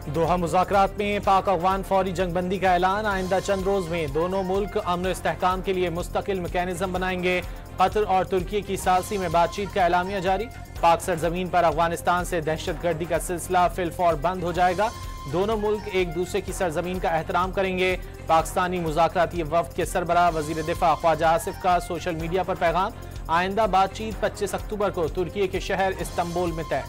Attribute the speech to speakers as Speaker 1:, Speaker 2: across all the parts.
Speaker 1: दोहा मुज़ाकरात में पाक अफगान फौरी जंगबंदी का ऐलान। आइंदा चंद रोज में दोनों मुल्क अमन और इस्तेहकाम के लिए मुस्तकिल मैकेनिज्म बनाएंगे। कतर और तुर्की की सालसी में बातचीत का एलामिया जारी। पाक सरजमीन पर अफगानिस्तान से दहशतगर्दी का सिलसिला फिलफौर बंद हो जाएगा। दोनों मुल्क एक दूसरे की सरजमीन का एहतराम करेंगे। पाकिस्तानी मुज़ाकराती वफ्द के सरबराह वज़ीर दिफा ख्वाजा आसिफ का सोशल मीडिया पर पैगाम। आइंदा बातचीत 25 अक्टूबर को तुर्की के शहर इस्तांबुल में तय।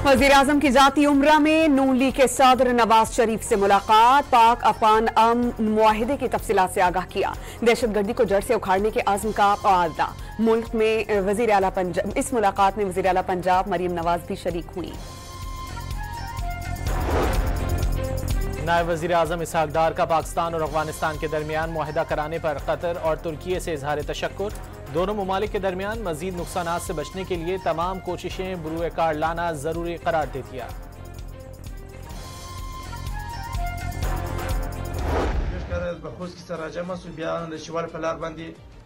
Speaker 2: वज़ीर-ए-आज़म की जाती उम्रा में नून लीग के सदर नवाज शरीफ से मुलाकात। पाक अफगान अमन मुआहिदे की तफसीलात से आगाह किया। दहशतगर्दी को जड़ से उखाड़ने के आज़म का वादा। मुल्क में वज़ीर आला पंजाब इस मुलाकात में वज़ीर आला पंजाब मरीम नवाज भी शरीक हुई।
Speaker 1: नायब वज़ीर-ए-आज़म इसहाक डार का पाकिस्तान और अफगानिस्तान के दरमियान मुआहिदा कराने पर कतर और तुर्की से इजहार तशक्कुर। दोनों ममालिक के दरमियान मजीद नुकसानात से बचने के लिए तमाम कोशिशें बुरूए कार लाना जरूरी करार दे दिया।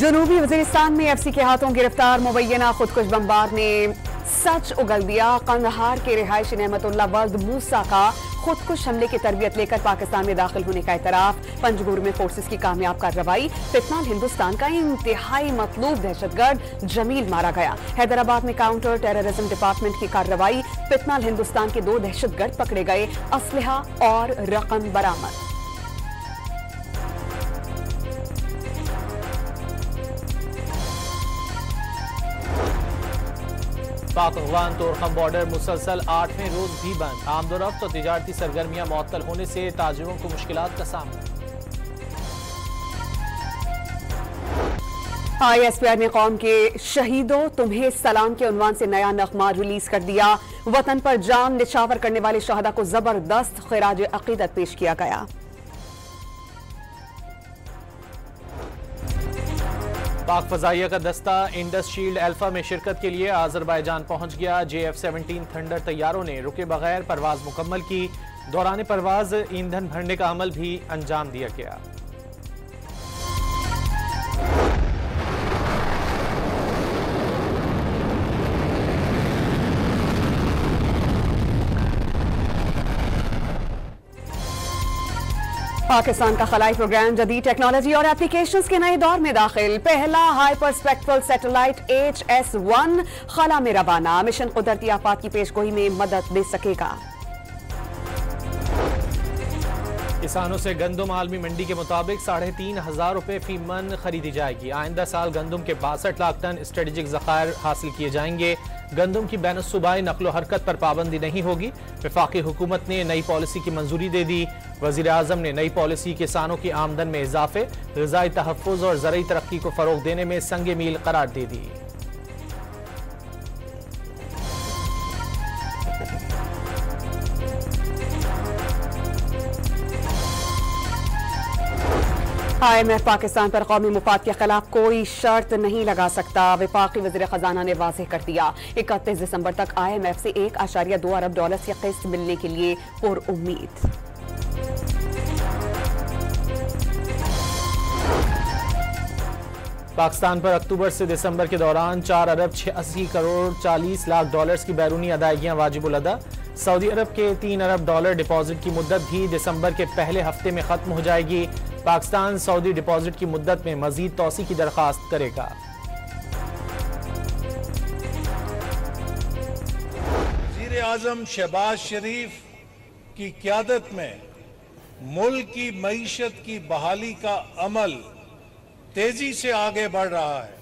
Speaker 2: जनूबी वजीरिस्तान में एफसी के हाथों गिरफ्तार मुबैना खुदकुश बमबार ने सच उगल दिया। कंदहार के रिहायशी नेमतुल्लाह वल्द मूसा का खुदकुश हमले की तरबियत लेकर पाकिस्तान में दाखिल होने का इतराफ। पंजगुर में फोर्सेस की कामयाब कार्रवाई। फितनाल हिंदुस्तान का इंतहाई मतलूब दहशतगर्द जमील मारा गया। हैदराबाद में काउंटर टेररिज्म डिपार्टमेंट की कार्रवाई। फितनाल हिंदुस्तान के 2 दहशतगर्द पकड़े गए। असलहा और रकम बरामद।
Speaker 1: पाक अफगान तोरखम बॉर्डर मुसलसल 8वें रोज भी बंद। आमदोरफ्त और तिजारती सरगर्मियां मुअत्तल होने से ताजिरों को मुश्किलात का सामना।
Speaker 2: ISPR ने कौम के शहीदों तुम्हें सलाम के उन्वान से नया नगमा रिलीज कर दिया। वतन पर जान निछावर करने वाले शहदा को जबरदस्त खिराज अकीदत पेश किया गया।
Speaker 1: पाक फजाइया का दस्ता इंडस शील्ड अल्फा में शिरकत के लिए आजरबाईजान पहुंच गया। JF-17 थंडर तैयारों ने रुके बगैर परवाज मुकम्मल की। दौरान परवाज ईंधन भरने का अमल भी अंजाम दिया गया।
Speaker 2: पाकिस्तान का खलाई प्रोग्राम जदीद टेक्नोलॉजी और एप्लीकेशंस के नए दौर में दाखिल। पहला हाइपर स्पेक्ट्रल सैटेलाइट HS-1 खला में रवाना। मिशन कुदरती आफात की पेशगोई में मदद दे सकेगा।
Speaker 1: किसानों से गंदम आलमी मंडी के मुताबिक 3,500 रुपए फी मन खरीदी जाएगी। आइंदा साल गंदम के 62 लाख टन स्ट्रेटेजिक ज़खायर हासिल किए जाएंगे। गंदम की बैन सूबाई नकलो हरकत पर पाबंदी नहीं होगी। वफाकी हुकूमत ने नई पॉलिसी की मंजूरी दे दी। वज़ीर-ए-आज़म ने नई पॉलिसी किसानों की आमदन में इजाफे, ग़िज़ाई तहफ़्फ़ुज़ और ज़रई तरक्की को फ़रोग़ देने में संग मील करार दे दी।
Speaker 2: IMF पाकिस्तान पर कौमी मुफाद के खिलाफ कोई शर्त नहीं लगा सकता। वफाकी वज़ीर ख़जाना ने वाज़ेह कर दिया। 31 दिसंबर तक IMF से $1.2 अरब की किस्त मिलने के लिए पुरउम्मीद।
Speaker 1: पाकिस्तान पर अक्टूबर से दिसंबर के दौरान 4 अरब 86 करोड़ 40 लाख डॉलर्स की बैरूनी अदायगियां वाजिबुल अदा। सऊदी अरब के 3 अरब डॉलर डिपॉजिट की मुद्दत भी दिसंबर के पहले हफ्ते में खत्म हो जाएगी। पाकिस्तान सऊदी डिपॉजिट की मुद्दत में मजीद तौसी की दरख्वास्त करेगा।
Speaker 3: वज़ीर-ए-आज़म शहबाज शरीफ की क़यादत में मुल्क की मईशत की बहाली का अमल तेजी से आगे बढ़ रहा है।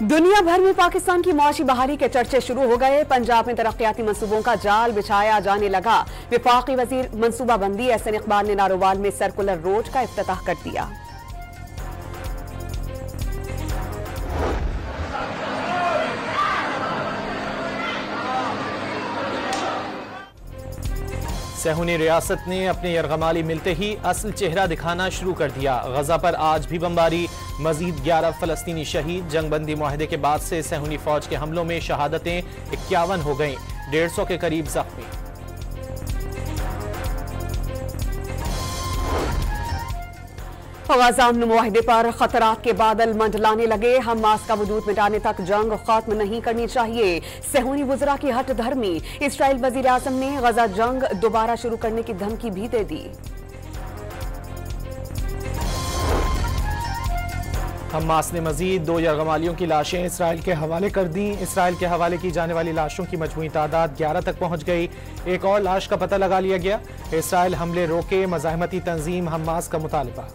Speaker 2: दुनिया भर में पाकिस्तान की मुआशी बहाली के चर्चे शुरू हो गए। पंजाब में तरक्याती मंसूबों का जाल बिछाया जाने लगा। वफाकी वजीर मंसूबा बंदी एहसन इकबाल ने नारोवाल में सर्कुलर रोड का इफ्तिताह कर दिया।
Speaker 1: सहूनी रियासत ने अपने यरगमाली मिलते ही असल चेहरा दिखाना शुरू कर दिया। गजा पर आज भी बमबारी, मजीद 11 फलस्तीनी शहीद। जंगबंदी मुआहदे के बाद से सहूनी फौज के हमलों में शहादतें 51 हो गईं, 150 के करीब जख्मी।
Speaker 2: गजा अमन मुआहदे पर खतरात के बादल मंडलाने लगे। हमास का वजूद मिटाने तक जंग खत्म नहीं करनी चाहिए, सहूनी वज़रा की हट धर्मी। इसराइल वज़ीर आज़म ने गजा जंग दोबारा शुरू करने की धमकी भी दे दी।
Speaker 1: हमास ने मजीद 2 यरगमालियों की लाशें इसराइल के हवाले कर दी। इसराइल के हवाले की जाने वाली लाशों की मजमूई तादाद 11 तक पहुंच गई। एक और लाश का पता लगा लिया गया। इसराइल हमले रोके, मज़ाहमती तंजीम हमास का मुतालबा।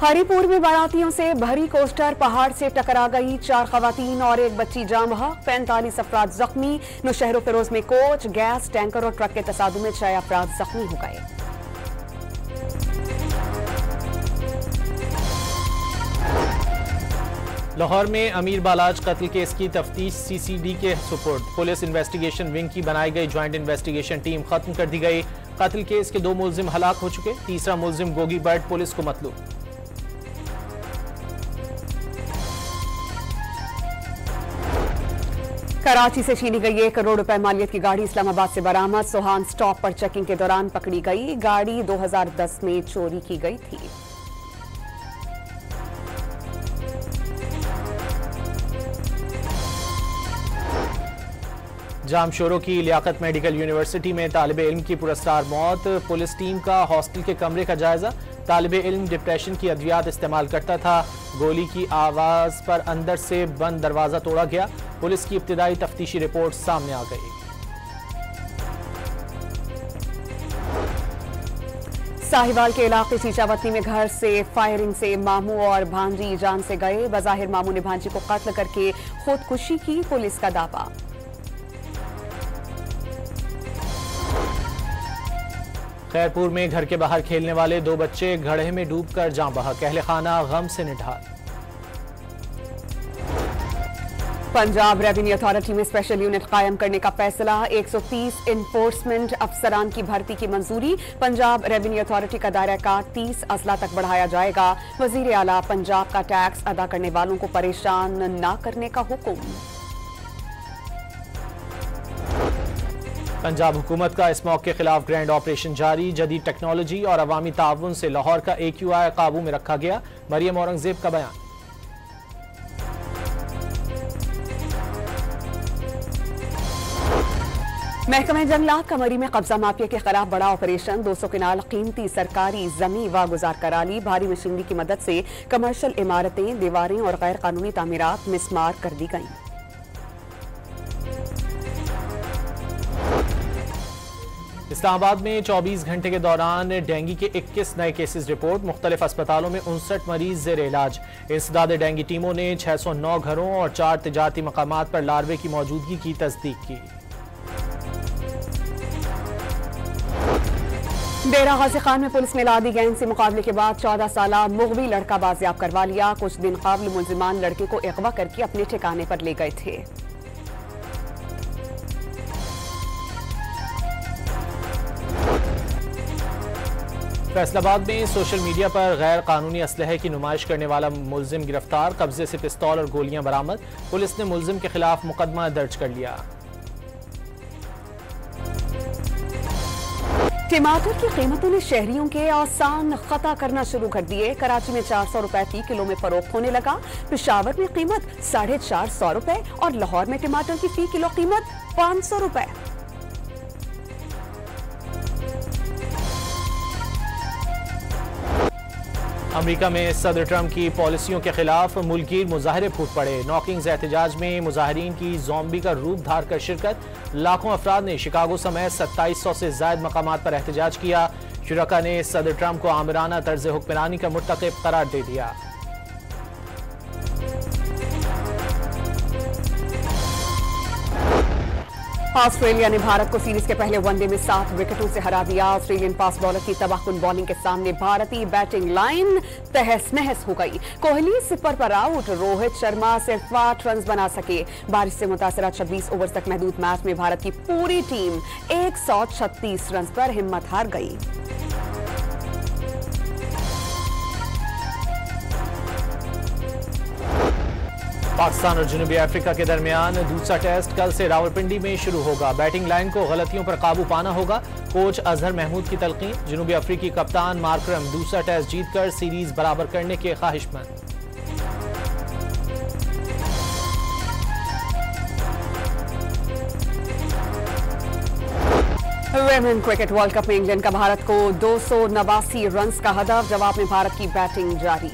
Speaker 2: हरिपुर में बारातियों से भरी कोस्टर पहाड़ से टकरा गई। 4 खवातीन और 1 बच्ची जाम बहक, 45 अफराद जख्मी। नौशहर फिरोज में कोच, गैस टैंकर और ट्रक के तसादुम में 6 अफराद जख्मी हो गए।
Speaker 1: लाहौर में अमीर बालाज कत्ल केस की तफ्तीश CCD के सुपुर्द। पुलिस इन्वेस्टिगेशन विंग की बनाई गई ज्वाइंट इन्वेस्टिगेशन टीम खत्म कर दी गई। कत्ल केस के 2 मुलजिम हलाक हो चुके, तीसरा मुलजिम गोगी बर्ड पुलिस को मतलूब।
Speaker 2: कराची से छीनी गई 1 करोड़ रुपए मालियत की गाड़ी इस्लामाबाद से बरामद। सोहान स्टॉप पर चेकिंग के दौरान पकड़ी गई। गाड़ी 2010 में चोरी की गई थी।
Speaker 1: जामशोरों की लियाकत मेडिकल यूनिवर्सिटी में तालिब इल्म की पुरस्कार मौत। पुलिस टीम का हॉस्टल के कमरे का जायजा। तालिब इल्म डिप्रेशन की अद्वियात इस्तेमाल करता था। गोली की आवाज पर अंदर से बंद दरवाजा तोड़ा गया। पुलिस की इब्तिदाई तफ्तीशी रिपोर्ट सामने आ गई।
Speaker 2: साहिवाल के इलाके चीचावती में घर से फायरिंग से मामू और भांजी जान से गए। बज़ाहिर मामू ने भांजी को कत्ल करके खुदकुशी की, पुलिस का दावा।
Speaker 1: खैरपुर में घर के बाहर खेलने वाले 2 बच्चे गड्ढे में डूबकर जान बहक, अहले खाना गम से निढाल।
Speaker 2: पंजाब रेवेन्यू अथॉरिटी में स्पेशल यूनिट कायम करने का फैसला। 130 इन्फोर्समेंट अफसरान की भर्ती की मंजूरी। पंजाब रेवेन्यू अथॉरिटी का दायरा कार 30 अजला तक बढ़ाया जाएगा। वजीर आला पंजाब का टैक्स अदा करने वालों को परेशान न करने का हुक्म।
Speaker 1: पंजाब हुकूमत का स्मॉग के खिलाफ ग्रैंड ऑपरेशन जारी। जदीद टेक्नोलॉजी और अवामी ताउन से लाहौर का AQI काबू में रखा गया। मरियम औरंगजेब का बयान।
Speaker 2: महकमा जंगलात कमरी में कब्जा माफिया के खिलाफ बड़ा ऑपरेशन। 200 किनाल कीमती सरकारी जमीन वागुजार करा ली। भारी मशीनरी की मदद से कमर्शियल इमारतें, दीवारें और गैर कानूनी तामीरात मिसमार कर दी गईं।
Speaker 1: इस्लामाबाद में 24 घंटे के दौरान डेंगू के 21 नए केसेस रिपोर्ट। मुख्तलिफ अस्पतालों में 59 मरीज जेर इलाज। इंसदाद डेंगू टीमों ने 609 घरों और 4 तिजारती मकामात पर लार्वे की मौजूदगी की तस्दीक की।
Speaker 2: डेरा गाजी खान में पुलिस ने लादी गैंग से मुकाबले के बाद 14 साला मुगवी लड़का बाजियाब करवा लिया। कुछ दिन कबल मुलजिमान लड़के को अगवा करके अपने ठिकाने पर ले गए थे।
Speaker 1: फैसलाबाद में सोशल मीडिया पर गैर कानूनी असलहे की नुमाइश करने वाला मुलजिम गिरफ्तार। कब्जे से पिस्तौल और गोलियां बरामद। पुलिस ने मुलजिम के खिलाफ मुकदमा दर्ज कर लिया।
Speaker 2: टमाटर की कीमतों ने शहरियों के आसान खता करना शुरू कर दिए। कराची में 400 रुपए फी किलो में फरोख्त होने लगा। पेशावर में कीमत 450 रुपए और लाहौर में टमाटर की फी किलो कीमत 500 रुपए।
Speaker 1: अमेरिका में सदर ट्रंप की पॉलिसियों के खिलाफ मुल्कीर मुजाहरे फूट पड़े। नॉकिंग्स एहतजाज में मुजाहरीन की ज़ॉम्बी का रूप धार कर शिरकत। लाखों अफराद ने शिकागो समेत 2700 से ज्यादा मकामात पर एहतजाज किया। शुरका ने सदर ट्रंप को आमिराना तर्ज हुक्मरानी का मुर्तकिब करार दे दिया।
Speaker 2: ऑस्ट्रेलिया ने भारत को सीरीज के पहले वनडे में 7 विकेटों से हरा दिया। ऑस्ट्रेलियन फास्ट बॉलर की तबाहकुन बॉलिंग के सामने भारतीय बैटिंग लाइन तहस नहस हो गई। कोहली सिपर पर आउट, रोहित शर्मा सिर्फ 8 रन बना सके। बारिश से मुतासरा 26 ओवर तक महदूद मैच में भारत की पूरी टीम 136 रन पर हिम्मत हार गई।
Speaker 1: पाकिस्तान और जनूबी अफ्रीका के दरमियान दूसरा टेस्ट कल से रावलपिंडी में शुरू होगा। बैटिंग लाइन को गलतियों पर काबू पाना होगा। कोच अजहर महमूद की तलकीन। जनूबी अफ्रीकी कप्तान मार्करम दूसरा टेस्ट जीतकर सीरीज बराबर करने के ख्वाहिशमंद।
Speaker 2: वुमेन क्रिकेट वर्ल्ड कप में इंग्लैंड का भारत को 289 रन का हदफ। जवाब में भारत की बैटिंग जारी।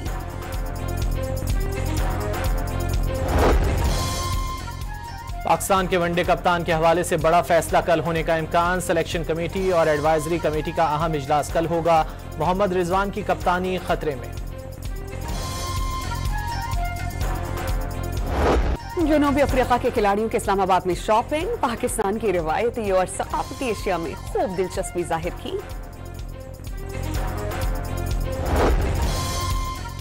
Speaker 1: पाकिस्तान के वनडे कप्तान के हवाले से बड़ा फैसला कल होने का इम्कान। सिलेक्शन कमेटी और एडवाइजरी कमेटी का अहम इजलास कल होगा। मोहम्मद रिजवान की कप्तानी खतरे में।
Speaker 2: जनूबी अफ्रीका के खिलाड़ियों के इस्लामाबाद में शॉपिंग। पाकिस्तान की रिवायती और सकाफती एशिया में खूब दिलचस्पी जाहिर की।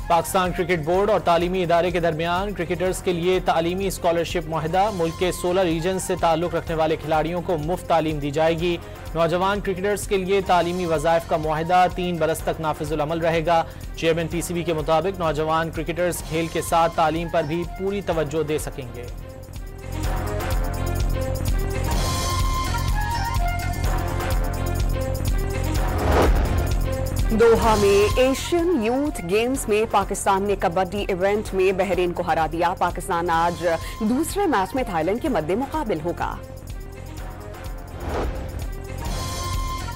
Speaker 1: पाकिस्तान क्रिकेट बोर्ड और तालीमी इदारे के दरमियान क्रिकेटर्स के लिए तालीमी स्कॉलरशिप मुआहदा। मुल्क के 16 रीजन से ताल्लुक रखने वाले खिलाड़ियों को मुफ्त तालीम दी जाएगी। नौजवान क्रिकेटर्स के लिए तालीमी वज़ाइफ का मुआहदा 3 बरस तक नाफिजुल अमल रहेगा। चेयरमैन पीसीबी के मुताबिक नौजवान क्रिकेटर्स खेल के साथ तालीम पर भी पूरी तवज्जो दे सकेंगे।
Speaker 2: दोहा में एशियन यूथ गेम्स में पाकिस्तान ने कबड्डी इवेंट में बहरीन को हरा दिया। पाकिस्तान आज दूसरे मैच में थाईलैंड के मद्दे मुकाबिल होगा।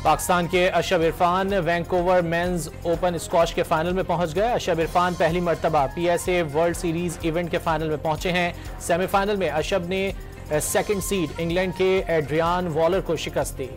Speaker 1: पाकिस्तान के Ashab Irfan Vancouver men's open squash के फाइनल में पहुंच गए। अशब इरफान पहली मर्तबा पीएसए वर्ल्ड सीरीज इवेंट के फाइनल में पहुंचे हैं। सेमीफाइनल में अशब ने सेकंड सीड इंग्लैंड के एड्रियान वॉलर को शिकस्त दी।